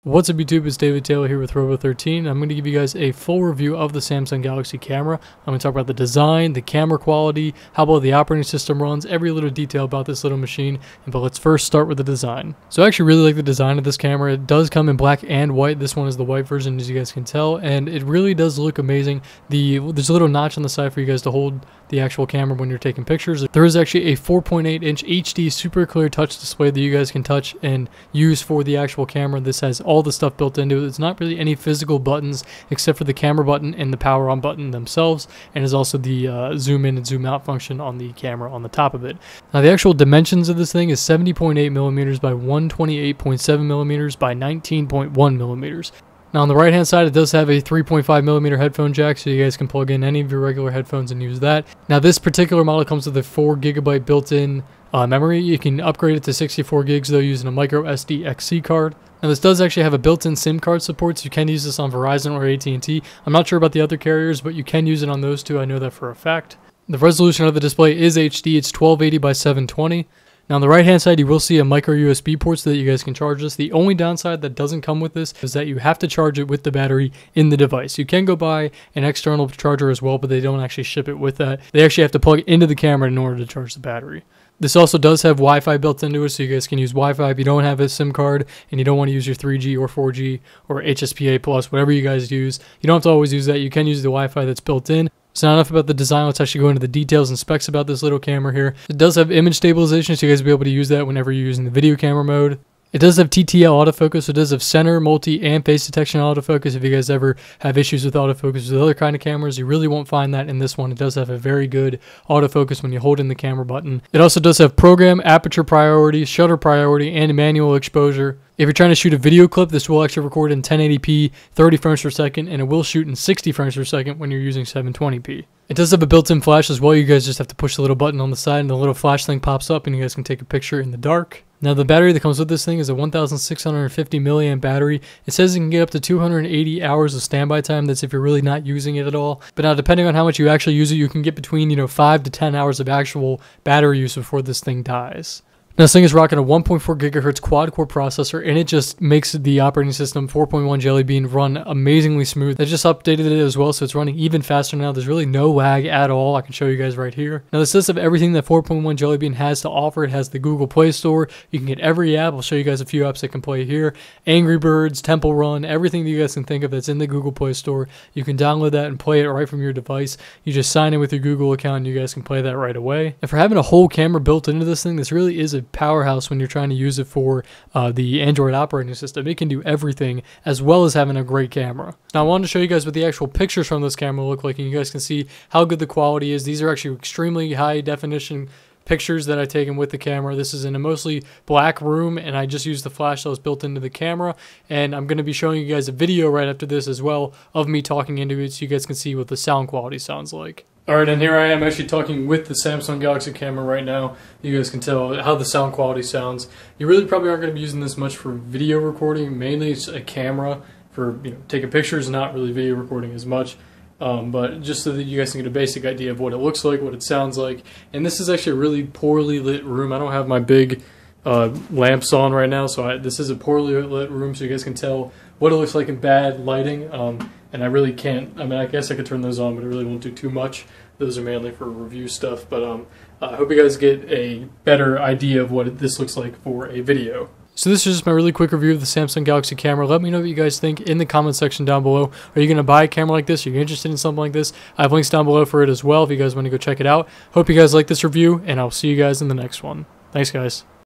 What's up YouTube, it's David Taylor here with Robo13. I'm going to give you guys a full review of the Samsung Galaxy camera. I'm going to talk about the design, the camera quality, how well the operating system runs, every little detail about this little machine. But let's first start with the design. So I actually really like the design of this camera. It does come in black and white. This one is the white version, as you guys can tell, and it really does look amazing. There's a little notch on the side for you guys to hold the actual camera when you're taking pictures. There is actually a 4.8-inch HD super clear touch display that you guys can touch and use for the actual camera. This has all the stuff built into it. It's not really any physical buttons except for the camera button and the power on button themselves, and is also the zoom in and zoom out function on the camera on the top of it. Now the actual dimensions of this thing is 70.8 millimeters by 128.7 millimeters by 19.1 millimeters. Now on the right hand side, it does have a 3.5 millimeter headphone jack, so you guys can plug in any of your regular headphones and use that. Now this particular model comes with a 4 GB built-in memory. You can upgrade it to 64 gigs though using a micro SD XC card. Now this does actually have a built-in SIM card support, so you can use this on Verizon or AT&T. I'm not sure about the other carriers, but you can use it on those two. I know that for a fact. The resolution of the display is HD. It's 1280 by 720. Now on the right hand side, you will see a micro USB port so that you guys can charge this. The only downside that doesn't come with this is that you have to charge it with the battery in the device. You can go buy an external charger as well, but they don't actually ship it with that. They actually have to plug it into the camera in order to charge the battery. This also does have Wi-Fi built into it, so you guys can use Wi-Fi if you don't have a SIM card and you don't want to use your 3G or 4G or HSPA plus, whatever you guys use. You don't have to always use that. You can use the Wi-Fi that's built in. So now enough about the design, let's actually go into the details and specs about this little camera here. It does have image stabilization, so you guys will be able to use that whenever you're using the video camera mode. It does have TTL autofocus, so it does have center, multi, and face detection autofocus. If you guys ever have issues with autofocus with other kind of cameras, you really won't find that in this one. It does have a very good autofocus when you hold in the camera button. It also does have program, aperture priority, shutter priority, and manual exposure. If you're trying to shoot a video clip, this will actually record in 1080p, 30 frames per second, and it will shoot in 60 frames per second when you're using 720p. It does have a built-in flash as well. You guys just have to push the little button on the side and the little flash thing pops up and you guys can take a picture in the dark. Now the battery that comes with this thing is a 1650 milliamp battery. It says it can get up to 280 hours of standby time. That's if you're really not using it at all. But now depending on how much you actually use it, you can get between 5 to 10 hours of actual battery use before this thing dies. Now this thing is rocking a 1.4 gigahertz quad-core processor, and it just makes the operating system 4.1 Jelly Bean run amazingly smooth. They just updated it as well, so it's running even faster now. There's really no lag at all. I can show you guys right here. Now this lists of everything that 4.1 Jelly Bean has to offer. It has the Google Play Store. You can get every app. I'll show you guys a few apps that can play here. Angry Birds, Temple Run, everything that you guys can think of that's in the Google Play Store. You can download that and play it right from your device. You just sign in with your Google account and you guys can play that right away. And for having a whole camera built into this thing, this really is a powerhouse when you're trying to use it for the Android operating system. It can do everything as well as having a great camera. Now I wanted to show you guys what the actual pictures from this camera look like, and you guys can see how good the quality is. These are actually extremely high definition pictures that I've taken with the camera. This is in a mostly black room, and I just used the flash that was built into the camera, and I'm going to be showing you guys a video right after this as well of me talking into it so you guys can see what the sound quality sounds like. Alright, and here I am actually talking with the Samsung Galaxy camera right now. You guys can tell how the sound quality sounds. You really probably aren't going to be using this much for video recording. Mainly it's a camera for taking pictures, not really video recording as much. But just so that you guys can get a basic idea of what it looks like, what it sounds like. And this is actually a really poorly lit room. I don't have my big lamps on right now, so this is a poorly lit room, so you guys can tell what it looks like in bad lighting. And I really can't, I guess I could turn those on, but it really won't do too much. Those are mainly for review stuff, but I hope you guys get a better idea of what this looks like for a video. So this is just my really quick review of the Samsung Galaxy camera. Let me know what you guys think in the comment section down below. Are you going to buy a camera like this? Are you interested in something like this? I have links down below for it as well if you guys want to go check it out. Hope you guys like this review, and I'll see you guys in the next one. Thanks, guys.